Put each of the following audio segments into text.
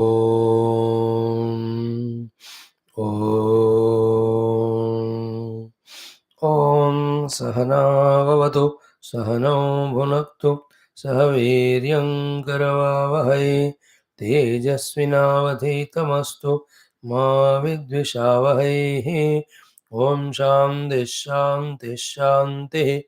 Om. Om. Om Sahana Vavatu Sahano Bhunaktu Sahaviryam Karavavahai Tejasvinavadhitamastu Ma Vidvishavahai. Om Shanti Shanti Shanti.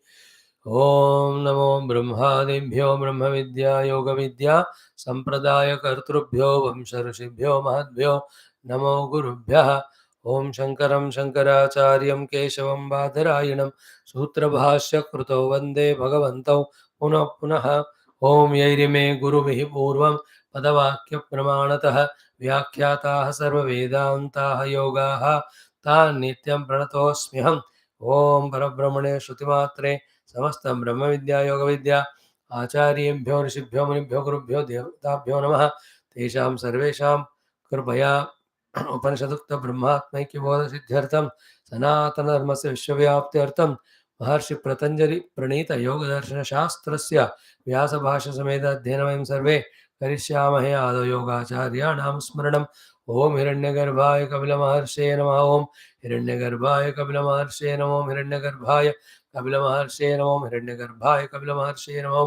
Om Namo Brahmadibhyo Brahma Vidya Yoga Vidya Sampradaya Kartrubhyo Vamsharishibhyo Mahadbhyo Namo Gurubhyaha. Om Shankaram Shankaracharyam Keshavam Badharayinam Sutra Bhashya Kruto Vande Bhagavantau Punah Punaha. Om Yairime Guruvihi Purvam Padavakya Pramanatah Vyakhyataha Sarva Vedantaha Yogaha Tan Nityam Pranatosmiham. Om Parabrahmane Shrutimatre समस्त ब्रह्म विद्या योग विद्या आचार्येभ्यो ऋषिभ्यो मुनिभ्यो गुरुभ्यो देवताभ्यो नमः तेषां सर्वेषां कृपया उपनिषदुक्त ब्रह्मात्मैक्य बोध सिद्ध्यर्थं सनातन धर्मस्य विश्वव्याप्त्यर्थं महर्षि पतंजलि प्रणीत योग दर्शन शास्त्रस्य व्यास भाष्य समेत अध्ययनं सर्वे करिष्यामहे आदौ योगाचार्याणां स्मरणम् ओम हिरण्यगर्भाय कपिलमहर्षये नमः ओम हिरण्यगर्भाय कपिलमहर्षये नमो हिरण्यगर्भाय कपिलमहर्षये नमो हिरण्यगर्भाय कपिलमहर्षये नमो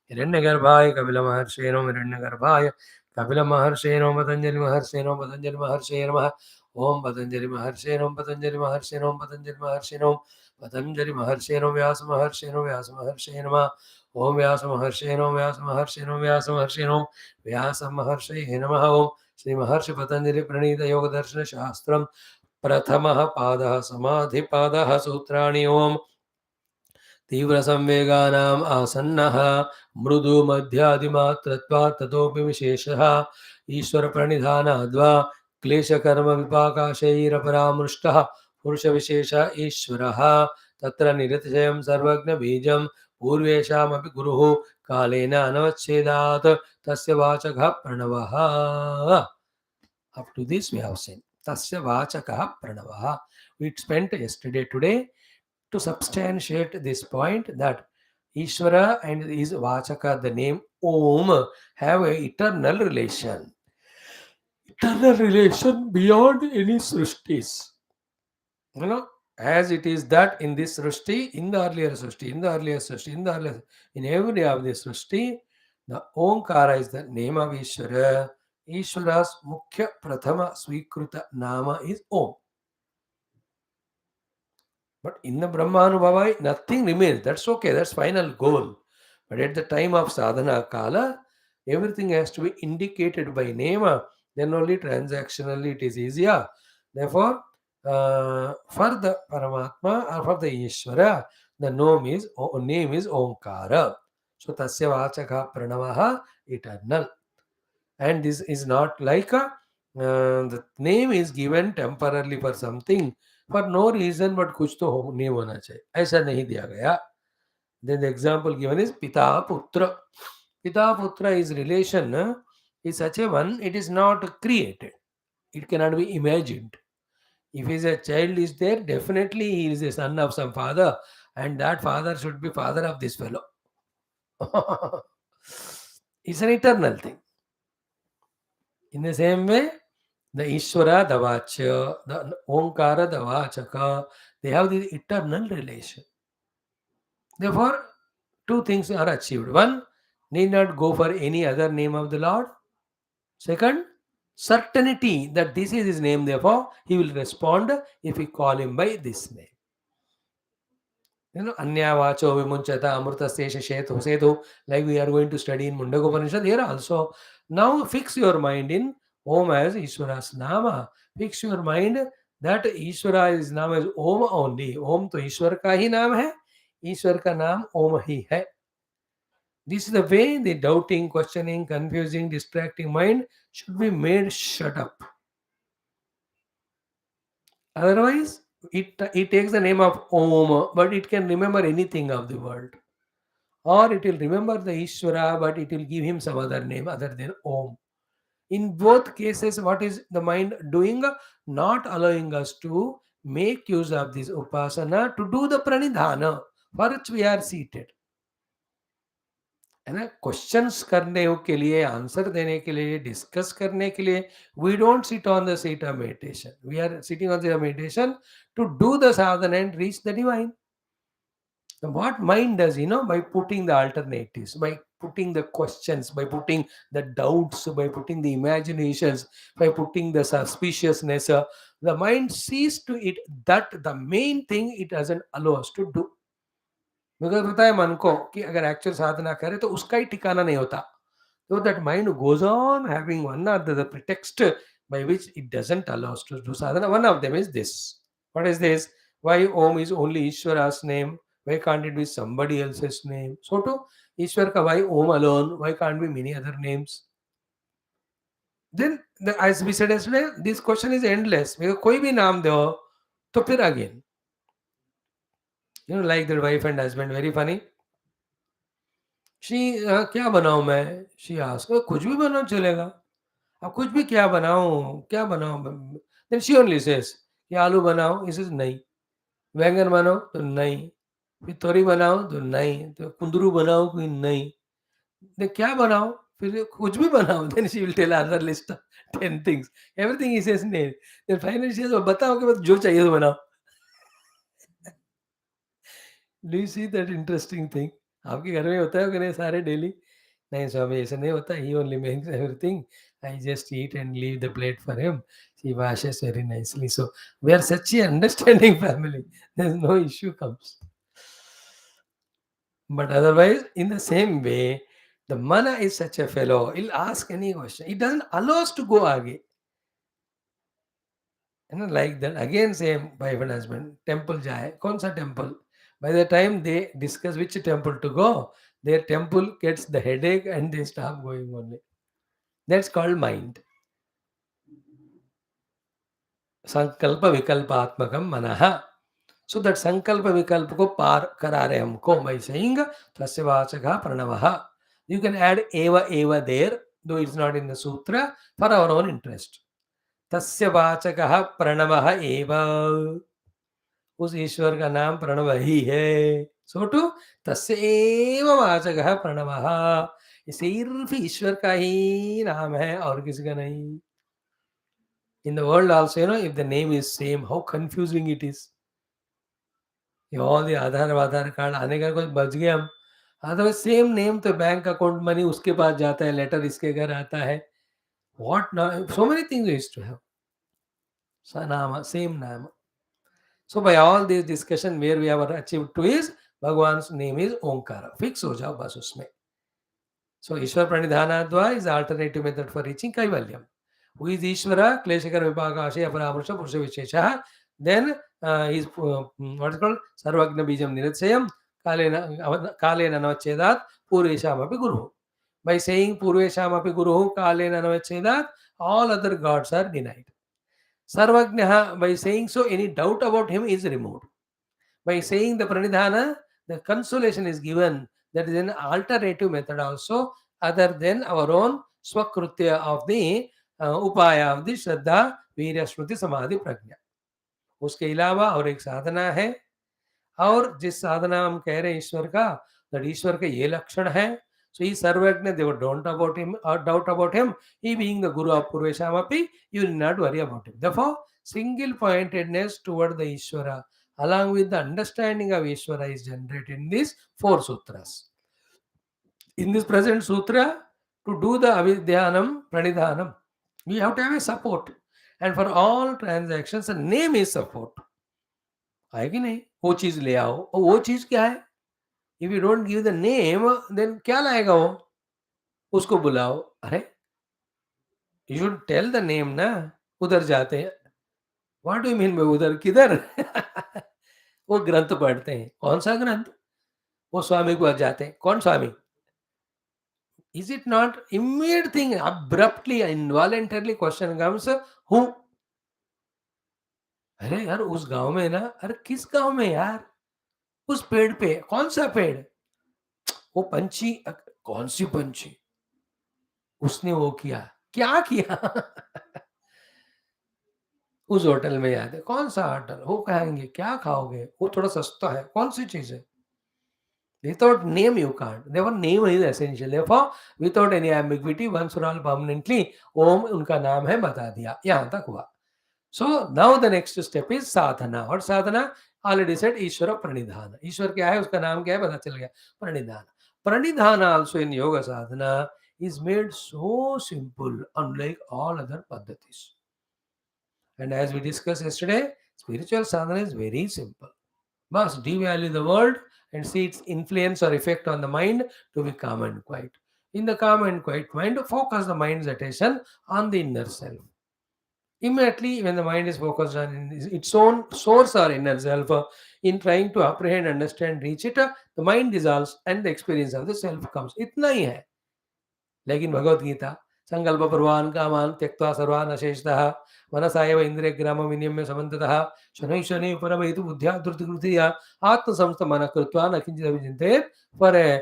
हिरण्यगर्भाय कपिलमहर्षये नमो हिरण्यगर्भाय कपिलमहर्षये नमो पतंजलि महर्षये नमो पतंजलि महर्षये नमः ओम पतंजलि महर्षये नमो पतंजलि महर्षये नमो पतंजलि महर्षये नमो पतंजलि महर्षये नमो व्यास महर्षये नमो व्यास महर्षये नमः ओम व्यास महर्षये नमो व्यास महर्षये नमो व्यास महर्षये नमो व्यास महर्षये नमः ओम श्री महर्षि पतंजलि प्रणीत योग दर्शन शास्त्रम प्रथमः पादः समाधिपादः सूत्राणि ओम तीव्र संवेगानाम् आसन्नः मृदु मध्यादिमात्रत्वात् ततोपि विशेषः ईश्वर प्रणिधानाद्वा क्लेशकर्म विपाकाशैरपरामृष्टः पुरुष विशेष ईश्वरः तत्र निरतिशयं सर्वज्ञ बीजं पूर्वेषामपि गुरुः कालेन अनवच्छेदात् तस्य वाचकः प्रणवः. Up to this we have seen tasya vachakah pranavah. We spent yesterday today to substantiate this point that Ishvara and his Vachaka, the name Om, have an eternal relation. Eternal relation beyond any Srishtis. You know, as it is that in this Srishti, in the earlier Srishti, in the earlier Srishti, in every day of this Srishti, the Omkara is the name of Ishvara. Ishvara's Mukhya Prathama Swikruta Nama is Om. But in the Brahmanubhava, nothing remains. That's okay. That's final goal. But at the time of sadhana kala, everything has to be indicated by name. Then only transactionally it is easier. Therefore, for the Paramatma or for the Ishvara, the name is Omkara. So tasya vachaka pranavaha eternal. And this is not like the name is given temporarily for something for no reason but कुछ तो name होना चाहिए ऐसा नहीं दिया गया. Then the example given is pita putra. Pita putra is relation is such a one, it is not created, it cannot be imagined. If is a child is there, definitely he is a son of some father, and that father should be father of this fellow. It's an eternal thing. In the same way, the Ishvara, the Vachya, the Omkara, the Vachaka, they have this eternal relation. Therefore, two things are achieved. One, need not go for any other name of the Lord. Second, certainty that this is his name, therefore, he will respond if we call him by this name. You know, Anya Vacho Vimunchata Amrita Sesha Shetu Setu, like we are going to study in Mundagopanishad, here also. Now fix your mind in Om as Ishvara's Nama. Fix your mind that Ishvara's Nama is Om only. Om to Ishwar ka hi naam hai, Ishwar ka naam Om hi hai. This is the way the doubting, questioning, confusing, distracting mind should be made shut up. Otherwise, it takes the name of Om, but it can remember anything of the world. Or it will remember the Ishvara, but it will give him some other name other than Om. In both cases, what is the mind doing? Not allowing us to make use of this upasana to do the pranidhana for which we are seated. है ना, questions करने के लिए, answer देने के लिए, discuss करने के लिए, we don't sit on the seat of meditation, we are sitting on the meditation to do the sadhana and reach the divine. What mind does, by putting the alternatives, by putting the questions, by putting the doubts, by putting the imaginations, by putting the suspiciousness, the mind sees to it that the main thing it doesn't allow us to do. Because पता है मन को कि अगर actual साधना करे तो उसका ही ठिकाना नहीं होता। So that mind goes on having one or the pretext by which it doesn't allow us to do sadhana. One of them is this. What is this? Why Om is only Ishwara's name? Why can't it be somebody else's name? So too, Ishwar ka why Om alone? Why can't be many other names? Then, as we said yesterday, this question is endless. Because कोई भी नाम दो तो फिर again. Like their wife and husband, very funny. क्या बनाऊँ मैं? She asked, कुछ भी बनाओ चलेगा। अब कुछ भी क्या बनाऊँ? क्या बनाऊँ? Then she only says कि आलू बनाओ? He says नहीं। बैंगन बनाओ? तो नहीं। फिर तोरी बनाओ? तो नहीं। तो कुंदरू बनाओ? कि नहीं। then क्या बनाओ? फिर कुछ भी बनाओ। Then she will tell another list of 10 things. Everything he says नहीं। Then finally she says बताओ कि बस जो चाहिए तो बनाओ। Do you see that interesting thing? आपके घर में होता है कि नहीं सारे डेली? नहीं स्वामी ऐसा नहीं होता, he only makes everything. I just eat and leave the plate for him. He washes very nicely. So we are such an understanding family. There's no issue comes. But otherwise, in the same way, the mana is such a fellow. He'll ask any question. It doesn't allow us to go आगे. Like that. Again, same wife and husband. Temple जाए. कौन सा temple? By the time they discuss which temple to go, their temple gets the headache and they stop going only. That's called mind. संकल्प विकल्पात्मकम मनः. So that संकल्प विकल्प को पार करा रहे हमको by saying तस्य वाचकः प्रणवः. You can add eva there, though it's not in the sutra, for our own interest. तस्य वाचकः प्रणवः एव. उस ईश्वर का नाम प्रणव ही है. So too, तस्य एव वाचकः प्रणवः. सिर्फ ईश्वर का ही नाम है और किसी का नहीं. In the world also, if the name is same, how confusing it is. all the Aadhaar card आने का कुछ बच गए हम. अदरवाइज सेम नेम तो बैंक अकाउंट मनी उसके पास जाता है, लेटर इसके घर आता है. What now? So many things we used to have. नाम सेम नाम. So by all this discussion where we have achieved to is Bhagwan's name is Omkara. Fix हो जाओ बस उसमें. So Ishwar Pranidhanadva is alternative method for reaching Kaivalyam. Who is Ishvara? Kleshakar Vipakashe Aparamurusha Purusha Vishesha. Then he is what is called Sarvagna Bijam Niratsayam Kalena Navachedat Purvesham Api Guru. By saying Purvesham Api Guru Kalena Navachedat, all other gods are denied. Sarvagnaha, by saying so, any doubt about him is removed. By saying the Pranidhana, the consolation is given. That is an alternative method also, other than our own Swakrutya of the Upaya of the Shraddha, Virya, Shruti, Samadhi, Prajna. उसके अलावा और एक साधना है, और जिस साधना हम कह रहे हैं ईश्वर का, that ईश्वर के ये लक्षण है. So he सर्वज्ञ, they don't about him or doubt about him. He being the Guru of Purveshamapi, you will not worry about him. Therefore, single pointedness toward the Ishvara along with the understanding of Ishvara is generated in these 4 sutras. In this present sutra, to do the avidyanam, pranidhanam, we have to have a support. And for all transactions, a name is support. है कि नहीं? वो चीज ले आओ, और वो चीज क्या है? If you don't give the name, then क्या लाएगा वो? उसको बुलाओ. अरे, you should tell the name ना. उधर जाते हैं. What do you mean by उधर? किधर? वो ग्रंथ पढ़ते हैं. कौन सा ग्रंथ? वो स्वामी के पास जाते हैं. कौन स्वामी? Is it not immediate thing? Abruptly, involuntarily question comes, who? अरे यार उस गांव में ना. अरे किस गांव में यार? उस पेड़ पे. कौन सा पेड़? वो पंछी. कौन सी पंछी? उसने वो किया. क्या किया? उस होटल में याद है. कौन सा होटल? वो कहेंगे क्या खाओगे? वो थोड़ा सस्ता है. कौन सी चीज है? Without name you can't. Therefore, name is essential. Therefore, without any ambiguity, once for all permanently, Om उनका नाम है बता दिया. यहाँ तक हुआ. So now the next step is sadhana. What sadhana? Already said Ishvara Pranidhana. ईश्वर क्या है, उसका नाम क्या है, पता चल गया. Pranidhana. Pranidhana also in yoga sadhana is made so simple, unlike all other paddhatis. And as we discussed yesterday, spiritual sadhana is very simple. Must devalue the world and see its influence or effect on the mind to be calm and quiet. In the calm and quiet mind, focus the mind's attention on the inner self. Immediately, when the mind is focused on its own source or inner self, in trying to apprehend, understand, reach it, the mind dissolves and the experience of the self comes. इतना ही है. लेकिन भगवत गीता संकल्प पूर्वान् कामान् त्यक्त्वा सर्वान् अशेषतः मनसा एव इन्द्रियग्रामं विनियम्य समन्ततः शनैः शनैः परमहितु बुद्ध्या धृतिकृत्या आत्मसंस्थमनः कृत्वा न किञ्चिदपि चिन्तयेत् for a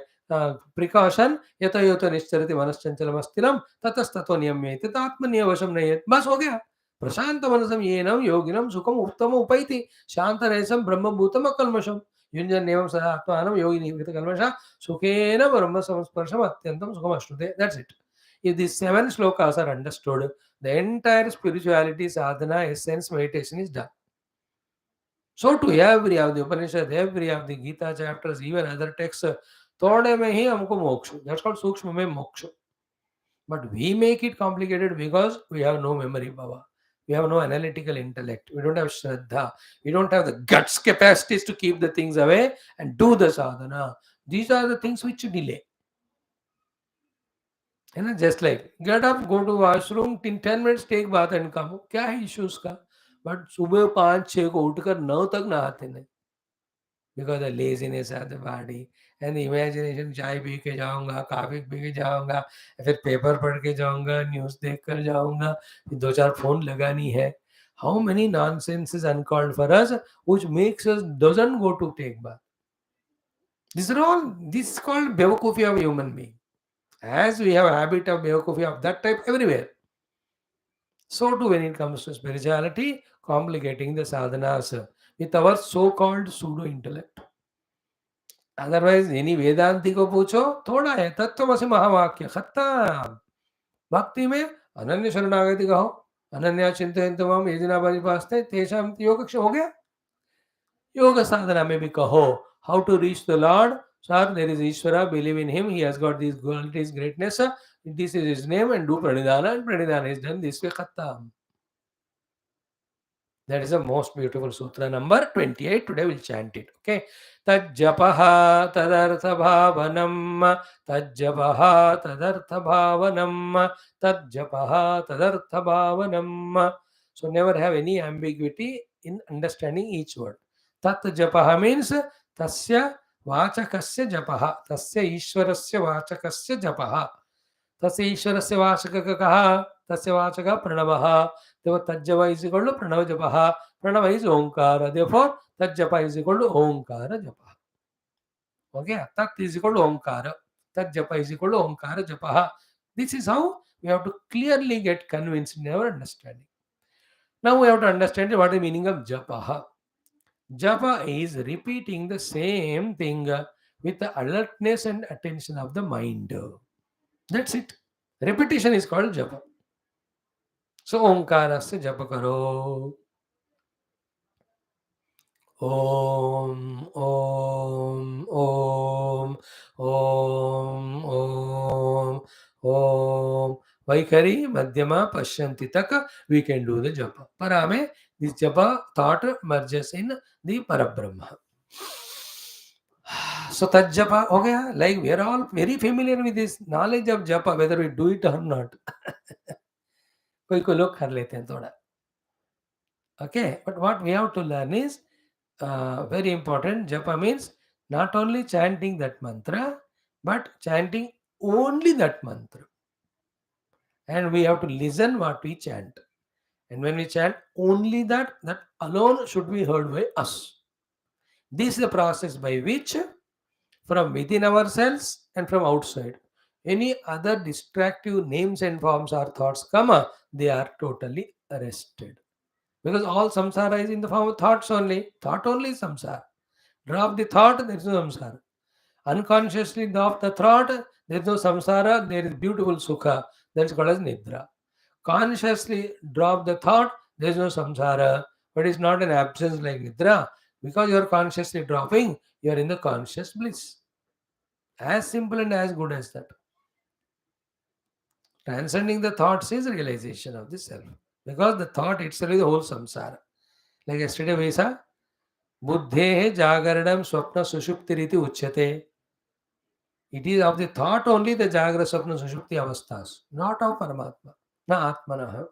precaution यतो यतो निश्चरति मनश्चञ्चलमस्थिरं ततस्ततो नियम्येति आत्मनियवशं नयेत्. बस हो गया. प्रशांत मनसं येनं योगिनं सुखम उत्तम उपैति शांतरसं ब्रह्मभूतम अकल्मषम् युञ्जन्नेवं सदा आत्मानं योगी निवृत्तकल्मष सुखेन ब्रह्म संस्पर्शम अत्यंतं सुखम अश्नुते. That's it. If these 7 slokas are understood, the entire spirituality sadhana essence meditation is done. So to every of the Upanishad, every of the Gita chapters, even other texts, थोड़े में ही हमको मोक्ष. That's called सूक्ष्म में मोक्ष. But we make it complicated because we have no memory power. We have no analytical intellect. We don't have shraddha. We don't have the guts capacities to keep the things away and do the sadhana. These are the things which delay. है ना, just like get up, go to washroom, 10 minutes take bath and come. क्या है issues का? But सुबह 5-6 को उठकर 9 तक नहाते नहीं. Because the laziness of the body and the imagination, चाय पी के जाऊंगा, कॉफी पी के जाऊंगा, फिर पेपर पढ़ के जाऊंगा, न्यूज़ देख कर जाऊंगा, फिर 2-4 फोन लगानी है. How many nonsense is uncalled for us, which makes us doesn't go to take bath. This is called bevakufi of human being. As we have a habit of bevakufi of that type everywhere, so too when it comes to spirituality, complicating the sadhanas with our so-called pseudo intellect. Otherwise any वेदांती को पूछो, थोड़ा है, तत्वमसि महावाक्य खत्म. भक्ति में अनन्य शरणागति कहो, अनन्या चिंतयन्तु मां ये जना परिपास्ते तेषां योग हो गया. योग साधना में भी कहो, how to reach the lord. Sir there is Ishwara, believe in him, he has got this qualities, greatness, this is his name and do pranidhana, and pranidhana is done this way, खत्म. That is the most beautiful sutra number 28. Today we'll chant it. Okay. Tajjapaha tadartha bhavanam, tajjapaha tadartha bhavanam, tajjapaha tadartha bhavanam. So never have any ambiguity in understanding each word. Tat japaha means tasya vachakasya japaha, tasya ishwarasya vachakasya japaha. तस्य ईश्वरस्य वाचकः कः, तस्य वाचकः प्रणवः. therefore तज्जप is equal to Pranav जपः. Pranav is Onkar, therefore तज्जप is equal to Onkar जपः. Okay, tat is equal to Onkar, तज्जप is equal to Onkar जपः. This is how we have to clearly get convinced in our understanding. Now we have to understand what is the meaning of japa. Japa is repeating the same thing with the alertness and attention of the mind. That's it. Repetition is called japa. So ओंकार से जप करो. Om Om Om Om Om Om. Vaikari, Madhyama, Pashyanti tak, we can do the japa. Parame, this japa thought merges in the Parabrahma. So tat japa ho gaya. Like we are all very familiar with this knowledge of japa, whether we do it or not. कोई कोई लोग कर लेते हैं थोड़ा. Okay, but what we have to learn is very important. Japa means not only chanting that mantra, but chanting only that mantra. And we have to listen what we chant. And when we chant only that, that alone should be heard by us. This is the process by which from within ourselves and from outside, any other distractive names and forms or thoughts come, they are totally arrested. Because all samsara is in the form of thoughts only. Thought only is samsara. Drop the thought, there is no samsara. Unconsciously of the thought, there is no samsara, there is beautiful sukha. That is called as nidra. Consciously drop the thought, there is no samsara, but it's not an absence like nidra. Because you are consciously dropping, you are in the conscious bliss. As simple and as good as that. Transcending the thoughts is realization of the self. Because the thought itself is the whole samsara. Like yesterday we saw, buddhe jagaranam swapna sushuptiriti uchyate. It is of the thought only the jagra swapna sushupti avasthas, not of Paramatma, na atmanah.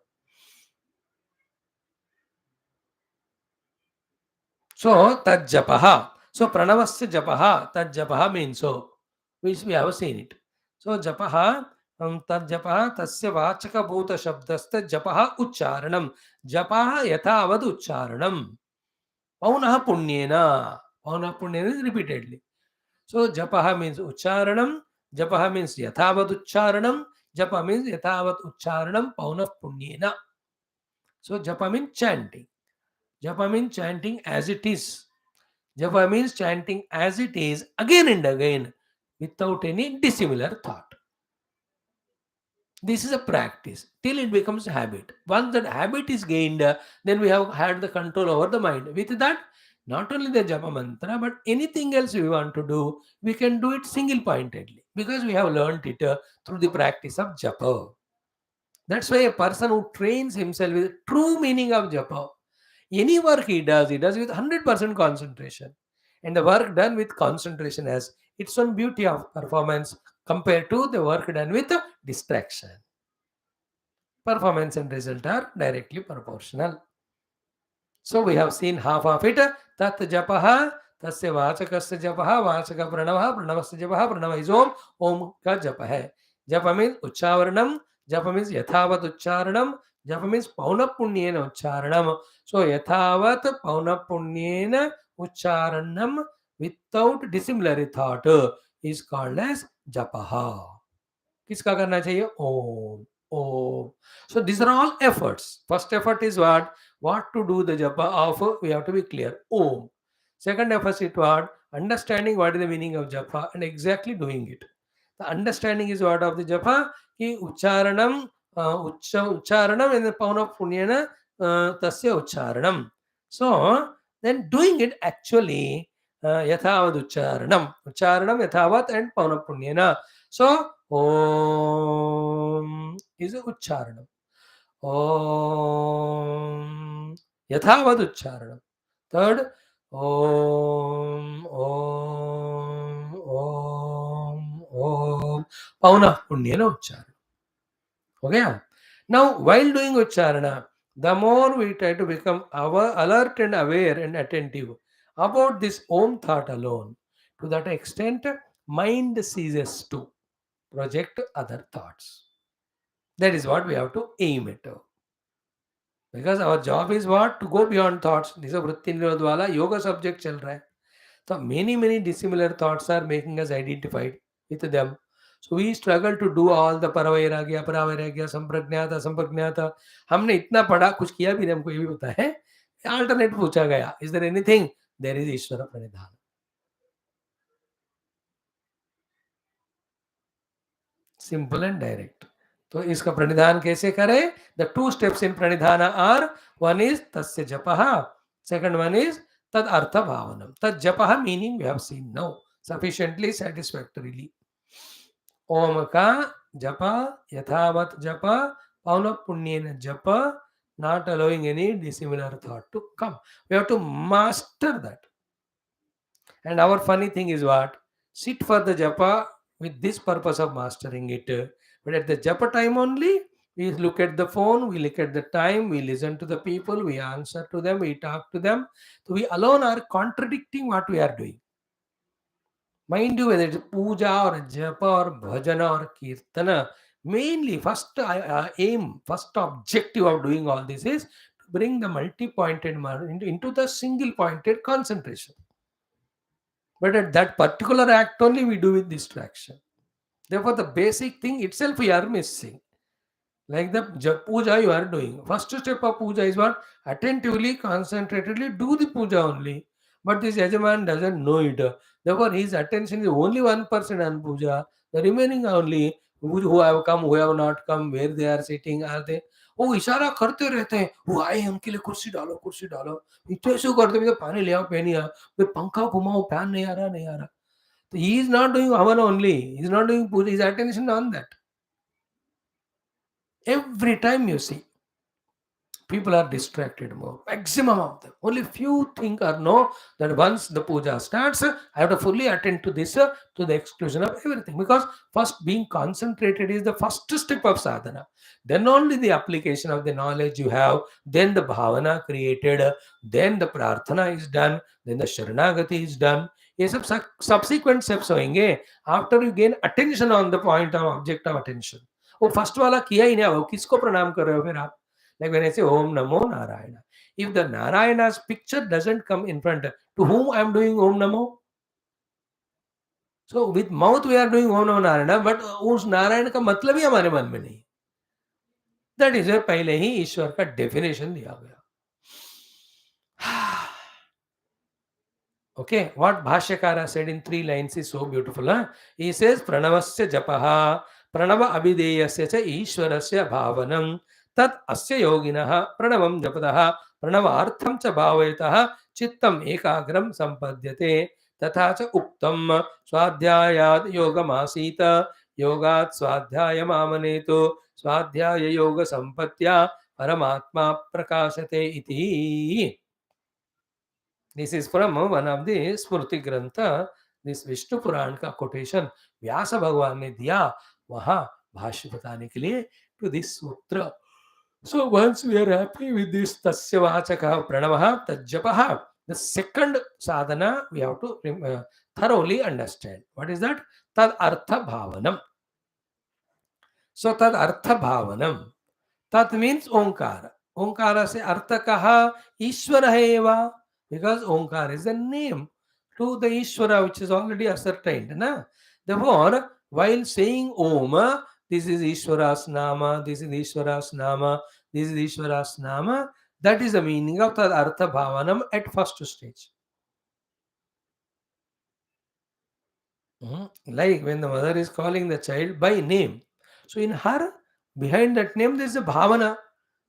So tad japaha. So pranavasya japaha, tad japaha means so, which we have seen it. So japaha, tad japaha tasya vachaka bhuta shabdasta japaha ucharanam. Japaha yatavad ucharanam. Paunah punyena. Paunah punyena is repeatedly. So japaha means ucharanam. Japaha means yatavad ucharanam. Japa means yatavad ucharanam paunah punyena. So japa means chanting. Japa means chanting as it is. Japa means chanting as it is again and again without any dissimilar thought. This is a practice till it becomes habit. Once that habit is gained, then we have had the control over the mind. With that, not only the japa mantra, but anything else we want to do, we can do it single pointedly because we have learned it through the practice of japa. That's why a person who trains himself with true meaning of japa, any work he does with 100% concentration. And the work done with concentration has its own beauty of performance compared to the work done with distraction. Performance and result are directly proportional. So we have seen half of it. Tat japaha, tasya vachakasya japaha, vachaka pranavaha, pranavasya japaha, pranava is om ka japa hai. Japa means uchavarnam, japa means yathavat ucharanam, japa means paunapunyena ucharanam. So yathavat paunapunyena ucharanam without dissimilar thought is called as japaha. किसका करना चाहिए Om Om so these are all efforts. First effort is what to do the japa of, we have to be clear, om. Second effort is what, understanding what is the meaning of japa and exactly doing it. The understanding is what of the japa ki ucharanam ucharanam and the pauna punyana tasya ucharanam. So then doing it actually yathavat ucharanam yathavat and pauna punyana. So Om is a ucharanam. Om yathavat ucharanam. Third, Om Om Om Om Pauna Punyana ucharanam. Okay. Now, while doing ucharana, the more we try to become alert and aware and attentive about this Om thought alone, to that extent, mind ceases to project other thoughts. That is what we have to aim at. Because our job is what? To go beyond thoughts. This is a Vritti Nirodh yoga subject chal raha hai. So many dissimilar thoughts are making us identified with them. So we struggle to do all the paravairagya, paravairagya, sampragnata, sampagnata. हमने इतना पढ़ा कुछ किया भी नहीं, हमको ये भी पता है. Alternate पूछा गया. Is there anything? There is Ishvara Pranidhana. Simple and direct. तो इसका प्रणिधान कैसे करें? The two steps in pranidhana are, one is tasya japaha, second one is tad artha bhavanam. Tad japaha meaning we have seen now sufficiently satisfactorily. Om ka japa yathavat japa pauna punyena japa, not allowing any dissimilar thought to come. We have to master that. And our funny thing is what? Sit for the japa with this purpose of mastering it. But at the japa time only, we look at the phone, we look at the time, we listen to the people, we answer to them, we talk to them. So we alone are contradicting what we are doing. Mind you, whether it's puja or japa or bhajana or kirtana, mainly first aim, first objective of doing all this is to bring the multi-pointed mind into the single-pointed concentration. But at that particular act only we do with distraction. Therefore, the basic thing itself we are missing. Like the puja you are doing. First step of puja is what? Attentively, concentratedly do the puja only. But this Yajaman doesn't know it. Therefore, his attention is only 1% on puja. The remaining only who have come, who have not come, where they are sitting, are they? वो इशारा करते रहते हैं, वो आए उनके लिए कुर्सी डालो, इतने ऐसे करते हैं, पानी ले आओ, पानी आओ, फिर पंखा घुमाओ, फैन नहीं आ रहा, नहीं आ रहा. So he is not doing havan only. He is not doing puja. His attention on that. Every time you see, people are distracted more. Maximum of them. Only few think or know that once the puja starts, I have to fully attend to this to the exclusion of everything. Because first being concentrated is the first step of sadhana. Then only the application of the knowledge you have, then the bhavana created, then the prarthana is done, then the sharanagati is done. ये सब subsequent steps होंगे after you gain attention on the point of object of attention. वो first वाला किया ही नहीं, वो किसको प्रणाम कर रहे हो फिर आप? Like when I say Om Namo Narayana, if the Narayana's picture doesn't come in front, to whom I am doing Om Namo? So with mouth we are doing Om Namo Narayana, but उस नारायण का मतलब ही हमारे मन में नहीं. That is where पहले ही ईश्वर का definition दिया गया. Okay, what Bhashyakara said in 3 lines is so beautiful. Huh? He says, Pranavasya japaha, Pranava abhideyasya cha Ishwarasya bhavanam, Tat asya yoginaha, Pranavam japadaha, Pranavaartham cha bhavayataha, Chittam ekagram sampadyate, Tatha cha uktam, Swadhyayad yogamasita, Yogat swadhyayam amaneto, Swadhyaya yoga sampatya, Paramatma prakashate iti. This is from one of the Smriti Grantha, this Vishnu Puran का quotation व्यास भगवान ने दिया वहां भाष्य बताने के लिए to this sutra. So once we are happy with this tasya vachaka pranavaha tajjapaha, the second sadhana we have to thoroughly understand. What is that? Tad artha bhavanam. So tad artha bhavanam. Tat means Omkara. Omkara se artha kaha Ishvara eva. Because Omkara is a name to the Ishvara which is already ascertained. Na? Therefore, while saying Om, this is Ishvara's Nama, this is Ishvara's Nama, this is Ishvara's Nama, that is the meaning of the Artha Bhavanam at first stage. Like when the mother is calling the child by name. So in her, behind that name, there is a Bhavana.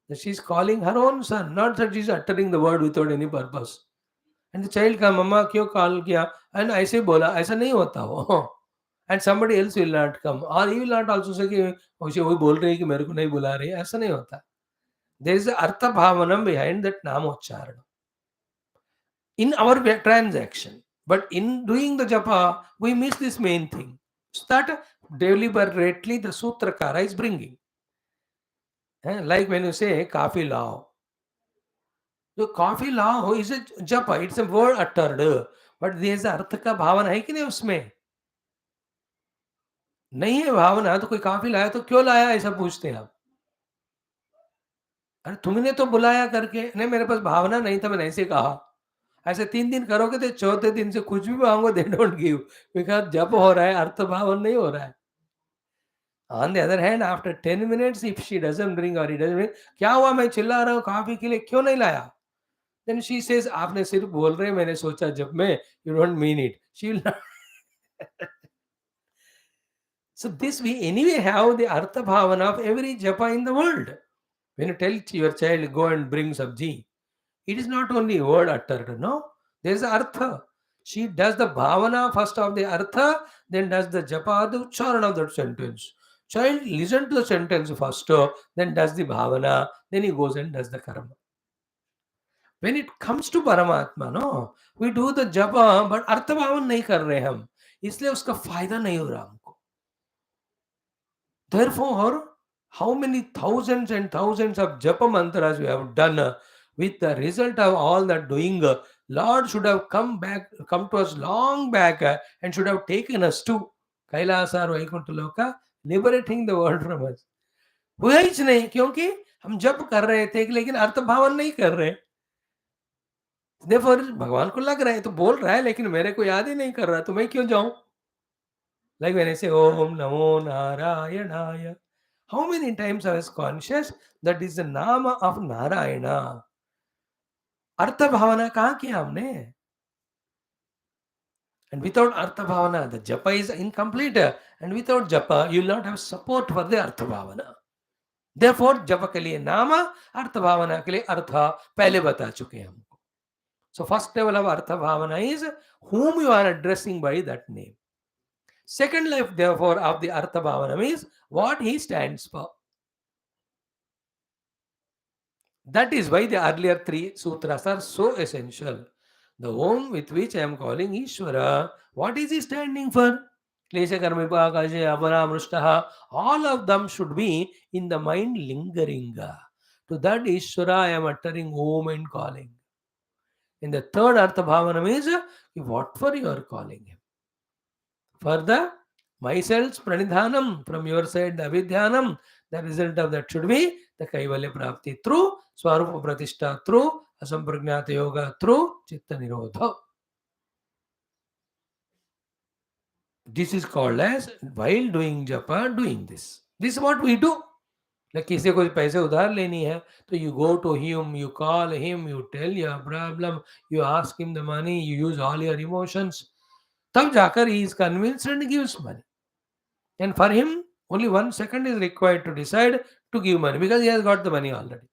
That she is calling her own son, not that she is uttering the word without any purpose. And the child का मम्मा क्यों call किया and ऐसे बोला, ऐसा नहीं होता वो. And somebody else will not come or he will not also say कि उसे वही बोल रही है कि मेरे को नहीं बुला रही है, ऐसा नहीं होता. There is artha bhavanam behind that namocharana in our transaction, but in doing the japa we miss this main thing. So that deliberately the sutrakara is bringing. Like when you say kafi lao. So काफी लाभ हो इसे जप, it's a word uttered, but there अर्थ का भावना है कि नहीं उसमें? नहीं है भावना तो कोई काफी लाया तो क्यों लाया ऐसा पूछते हैं आप. अरे तुमने तो बुलाया करके, नहीं मेरे पास भावना नहीं था मैंने ऐसे कहा. ऐसे 3 दिन करोगे तो चौथे दिन से कुछ भी मांगो दे डोंट गिव, बिकॉज जप हो रहा है, अर्थ भावन नहीं हो रहा है. On the other hand after 10 minutes if she doesn't drink और ही डजंट ड्रिंक, क्या हुआ मैं चिल्ला रहा हूँ काफी के लिए क्यों नहीं लाया? Then she says, आपने सिर्फ बोल रहे मैंने सोचा जब मैं, you don't mean it. She will not. So this we anyway have the artha bhavana of every japa in the world. When you tell your child go and bring sabji, it is not only word uttered, no. There is artha. She does the bhavana first of the artha, then does the japa, the uchcharan of that sentence. Child listen to the sentence first, then does the bhavana, then he goes and does the karma. When it comes to परमात्मा, no, we do the japa but अर्थ भावन नहीं कर रहे हम, इसलिए उसका फायदा नहीं हो रहा हमको. Therefore, how many thousands and thousands of japa mantras we have done, with the result of all that doing, Lord should have come to us long back, and should have taken us to Kailasa or Vaikuntha Loka, liberating the world from us. हुआ ही नहीं, क्योंकि हम जप कर रहे थे लेकिन अर्थ भावन नहीं कर रहे. Therefore, भगवान को लग रहा है तो बोल रहा है लेकिन मेरे को याद ही नहीं कर रहा, तो मैं क्यों जाऊं? Like when I say Om Namo Narayana, how many times I was conscious that is the Nama of Narayana? अर्थ भावना कहाँ किया हमने? And without Artha Bhavana, the japa is incomplete. And without japa, you will not have support for the Artha Bhavana. Therefore, japa के लिए नाम, अर्थ भावना के लिए अर्थ पहले बता चुके हैं हमको. So first level of Artha Bhavana is whom you are addressing by that name. Second level, therefore, of the Artha Bhavana means what he stands for. That is why the earlier 3 sutras are so essential. The Om with which I am calling Ishvara, what is he standing for? Klesha karmipa akashe aparamrushtaha, all of them should be in the mind lingering. To that Ishvara I am uttering Om and calling. In the third Artha Bhavana means what for you are calling him. Further, myself pranidhanam, from your side the avidyanam, the result of that should be the kaivalya prapti through swarupa pratishtha, through asampragnata yoga, through chitta nirodha. This is called as, while doing japa, doing this. This is what we do. Like किसी को पैसे उधार लेनी है तो you go to him, you call him, you tell your problem, you ask him the money, you use all your emotions. तब जाकर he is convinced and gives money. And for him, only 1 second is required to decide to give money because he has got the money already.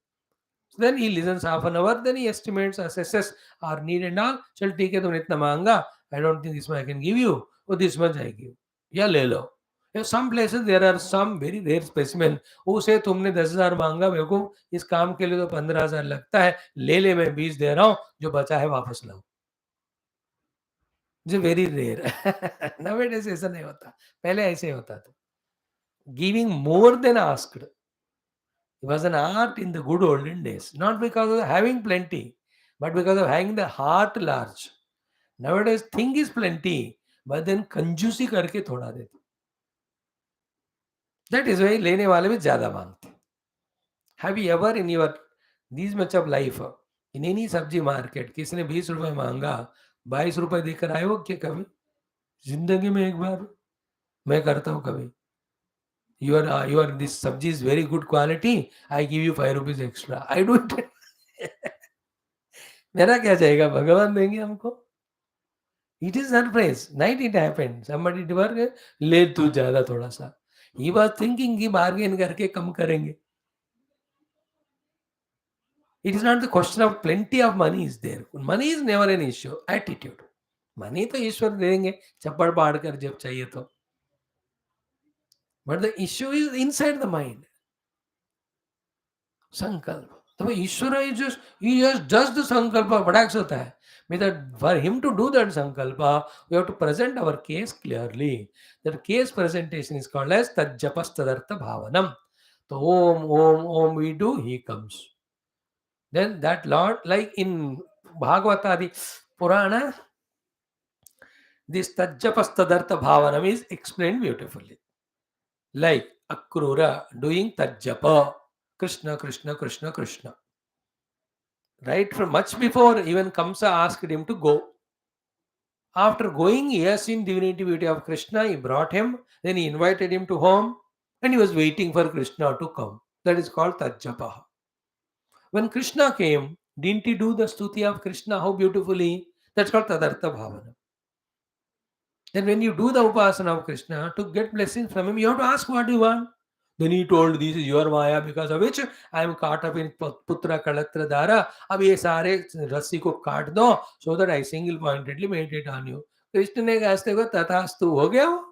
So then he listens half an hour, then he estimates, assesses our need and all. चल ठीक है तुमने इतना मांगा, I don't think this much I can give you, or this much I give. या ले लो. In some places there are some very rare specimen who say तुमने 10,000 मांगा, मेरे को इस काम के लिए तो 15,000 लगता है, ले मैं 20 दे रहा हूँ, जो बचा है वापस लाओ. जो वेरी रेयर. नवेडेज ऐसा नहीं होता, पहले ऐसे होता था. Giving more than asked. It was an art in the good olden days, not because of having plenty, but because of having the heart large. Nowadays, thing is plenty, but then कंजूसी करके थोड़ा देते. That is why लेने वाले भी ज़्यादा मांगते. Have you ever in your this much of life, in any सब्जी मार्केट, किसी ने 20 रुपए मांगा, 22 रुपए देकर आए हो क्या कभी? जिंदगी में एक बार मैं करता हूँ कभी. Your this sabji is very good quality, I give you 5 rupees extra. I do it. मेरा क्या जाएगा, भगवान देंगे हमको. It is surprise. Night it happened. Somebody did work, ले तू ज़्यादा थोड़ा सा. He was thinking कि bargain करके कम करेंगे. It is not the question of plenty of money is there. Money is never an issue. Attitude. Money तो ईश्वर देंगे, चप्पड़ पाड़ कर जब चाहिए तो. But the issue is inside the mind. संकल्प. तो ईश्वर is just does the sankalpa, फटाक से होता है. For him to do that sankalpa, we have to present our case clearly. That case presentation is called as tajjapastadartha bhavanam. So om we do, he comes. Then that Lord, like in Bhagavatadi Purana, this tajjapastadartha bhavanam is explained beautifully. Like Akrura doing tajjapa, Krishna, Krishna, Krishna, Krishna. Right from much before even Kamsa asked him to go. After going, he has seen divinity beauty of Krishna, he brought him, then he invited him to home, and he was waiting for Krishna to come. That is called Tajjapa. When Krishna came, didn't he do the stuti of Krishna? How beautifully? That's called Tadartha Bhavana. Then when you do the upasana of Krishna, to get blessings from him, you have to ask what you want. Then he told, this is your Maya, because of which I am caught up in Putra Kalatra Dara. अब ये सारे रस्सी को काट दो, so that I single pointedly meditate on you. Krishna ने कहते को तथास्तु हो गया वो.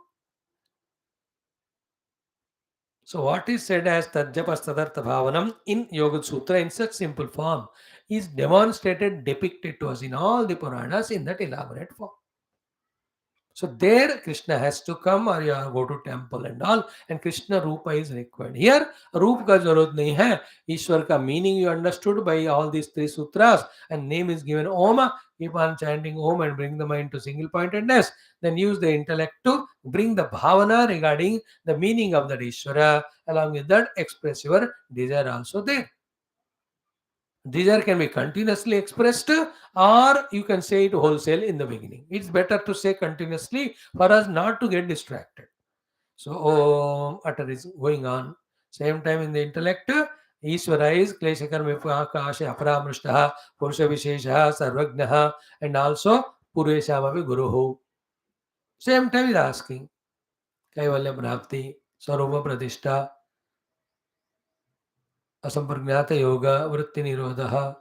So what is said as Tajjapastadartha Bhavanam in Yoga Sutra in such simple form is demonstrated, depicted to us in all the Puranas in that elaborate form. So there Krishna has to come, or you go to temple and all, and Krishna Rupa is required. Here Rupa ka zarurat nahi hai. Ishwar ka meaning you understood by all these 3 sutras, and name is given Om. Keep on chanting Om and bring the mind to single pointedness. Then use the intellect to bring the bhavana regarding the meaning of that Ishwara. Along with that, express your desire also there. Desire can be continuously expressed, or you can say it wholesale in the beginning. It's better to say continuously for us not to get distracted. So Om utter is going on. Same time in the intellect, Ishvara is Kleshakarma Akasha Aparamrushtaha, Purusha Visheshaha, Sarvagnaha, and also Pureshamavi Guruhu. Same time is asking Kaivalya Prapti, Sarupa Pratishtha, Asampragnata Yoga, Vritti Nirodha.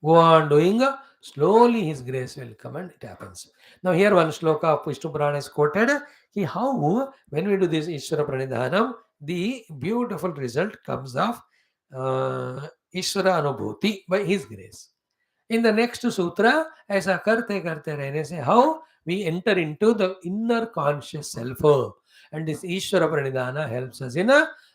Go on doing, slowly His grace will come and it happens. Now here one shloka of Vishnu Purana is quoted. How when we do this Ishvara Pranidhanam, the beautiful result comes of Ishvara Anubhuti by His grace. In the next sutra, ऐसा करते करते रहने से how we enter into the inner conscious self, and this Ishvara Pranidhana helps us in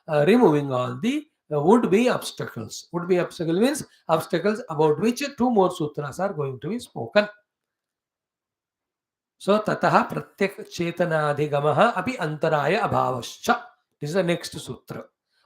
removing all the would-be obstacles. Would-be obstacle means obstacles about which two more sutras are going to be spoken. So ततः प्रत्यक चेतनाधिगमः अपि अंतराय अभावश्च. This is the next sutra.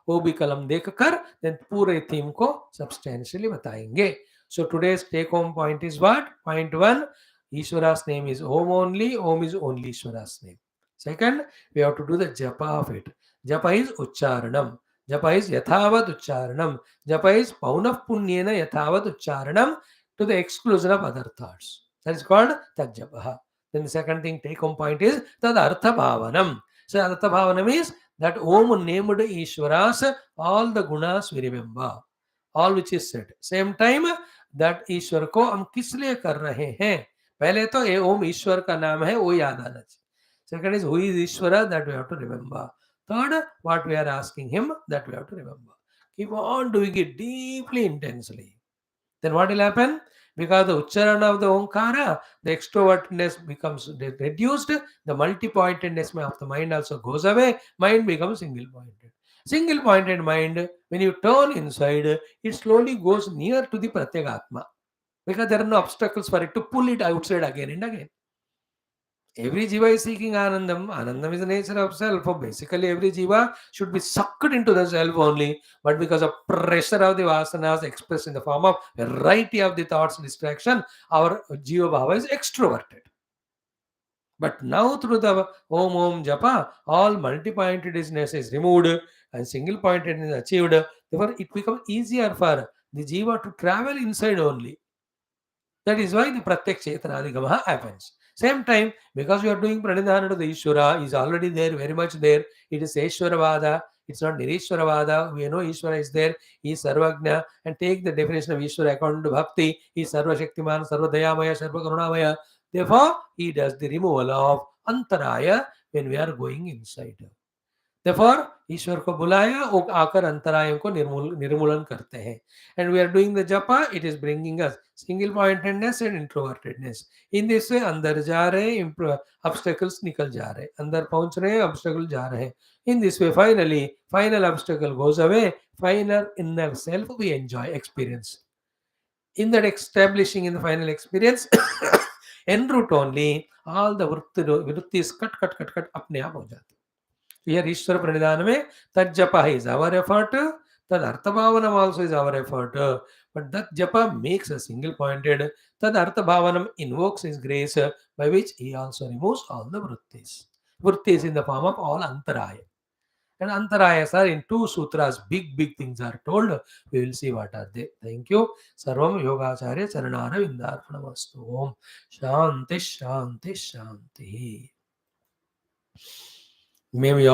वो भी कलम देखकर then पूरे theme को substantially बताएंगे. So today's take home point is what? Point 1, Ishwara's name is Om only. Om is only Ishwara's name. Second, we have to do the japa of it. Japa is ucharanam. Japa is yathavad ucharanam. Japa is paunah punyena yathavad ucharanam to the exclusion of other thoughts. That is called tajjapaha. Then the second thing, take home point is tad artha bhavanam. So artha bhavanam is that Om named Ishwaras, all the gunas we remember, all which is said. Same time that ईश्वर को हम किस लिए कर रहे हैं, पहले तो ये ओम ईश्वर का नाम है वो याद आना चाहिए. Second is who is Ishvara, that we have to remember. Third, what we are asking him, that we have to remember. Keep on doing it deeply, intensely. Then what will happen? Because the ucharana of the Omkara, the extrovertedness becomes reduced, the multi-pointedness of the mind also goes away, mind becomes single-pointed. Single-pointed mind, when you turn inside, it slowly goes near to the Pratyagatma. Because there are no obstacles for it to pull it outside again and again. Every jiva is seeking Anandam. Anandam is the nature of self. So basically, every jiva should be sucked into the self only. But because of pressure of the vasanas expressed in the form of variety of the thoughts, distraction, our jiva bhava is extroverted. But now through the Om Japa, all multi-pointedness is removed and single pointedness is achieved. Therefore, it becomes easier for the jiva to travel inside only. That is why the Pratyak Chetanadhigamaha happens. Same time, because we are doing Pranidhana to the Ishvara, is already there, very much there. It is Eshwaravada, it's not Nirishwaravada. We know Ishvara is there, he is Sarvagna, and take the definition of Ishvara according to Bhakti, he is Sarva Shaktiman, Sarva Dayamaya, Sarva Karunamaya. Therefore, he does the removal of Antaraya when we are going inside. Therefore, ईश्वर को बुलाया, वो आकर अंतरायों को निर्मूलन करते हैं. And we are doing the japa, it is bringing us single pointedness and introvertedness. In this way, अंदर जा रहे, obstacles निकल जा रहे, अंदर पहुंच रहे, obstacle जा रहे. In this way, finally, final obstacle goes away, final inner self we enjoy, experience. In that establishing in the final experience, en route only, all the Vrutthis cut अपने आप हो जाते. Here Ishvara Pranidhaname, that japa is our effort, that Artha Bhavanam also is our effort, but that japa makes us single pointed, that Artha Bhavanam invokes his grace, by which he also removes all the Vrutthis. Vrutthis in the form of all Antaraya. And Antarayas are in two sutras, big things are told. We will see what are they. Thank you. Sarvam Yogacharya Charanara Vindarpanamastu. Om Shanti Shanti Shanti. May we all